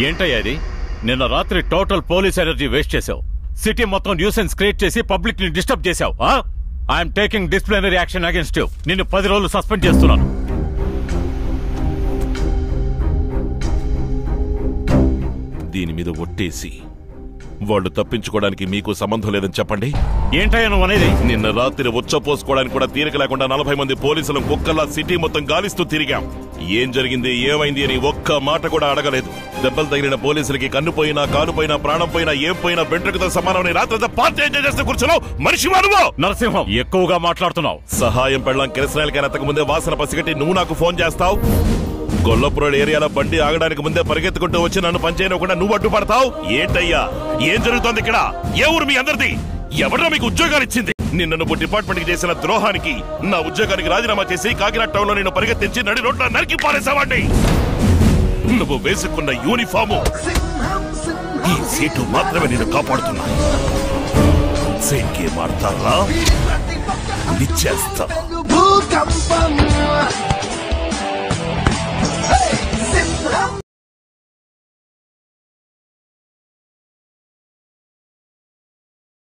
ఏంటయ్యా అది? నిన్న రాత్రి టోటల్ పోలీస్ ఎనర్జీ వేస్ట్ చేశావు. సిటీ మొత్తం న్యూసెన్స్ క్రియేట్ చేసి పబ్లిక్ ని డిస్టర్బ్ చేశావు. I'm taking disciplinary action against you. నిన్ను 10 రోజులు సస్పెండ్ చేస్తున్నాను. దీని మీద ఒట్టేసి వాళ్ళు తప్పించుకోవడానికి మీకు సంబంధం లేదని చెప్పండి. ఏంటయ్యా నువ్వు అనేది? నిన్న రాత్రి ఉచ్చపోసుకోవడానికి కూడా తీరిక లేకుండా 40 మంది పోలీసులు కుక్కల్లా సిటీ మొత్తం గాలిస్తూ తిరిగాం. ఏం జరిగింది, ఏమైంది అని ఒక్క మాట కూడా అడగలేదు. దెబ్బలు తగిలిన పోలీసులకి కన్ను పోయినా, కాలు పోయినా, ప్రాణం పోయినా, ఏం పోయినా వెంట్రుకతో సమానమని రాత్రి పార్టీ ఎంజాయ్ చేస్తే కూర్చున్నావు. మనిషి నువ్వు. నరసింహం, ఎక్కువగా మాట్లాడుతున్నావు. సహాయం పెళ్ళం కిరసనాయలకైనా అంతకు ముందే వాసన పసిగట్టి నువ్వు నాకు ఫోన్ చేస్తావు. గొల్లపురం ఏరియాలో బండి ఆగడానికి ముందే పరిగెత్తుకుంటూ వచ్చి నన్ను పనిచేయకుండా నువ్వు అడ్డుపడతావు. ఏంటయ్యా, ఏం జరుగుతోంది ఇక్కడ? ఏ ఊరు మీ అందరిది? ఎవరో మీకు ఉద్యోగాలు ఇచ్చింది? నిన్ను నువ్వు డిపార్ట్మెంట్ కి చేసిన ద్రోహానికి నా ఉద్యోగానికి రాజీనామా చేసి కాకినాడ టౌన్ లో నేను పరిగెత్తించి నడి రోడ్ల నరికి పారేసావాడిని. నువ్వు వేసుకున్న యూనిఫాము, ఈ సీటు మాత్రమే నేను కాపాడుతున్నా. సీట్కి మారుతారా? నిచ్చేస్తా.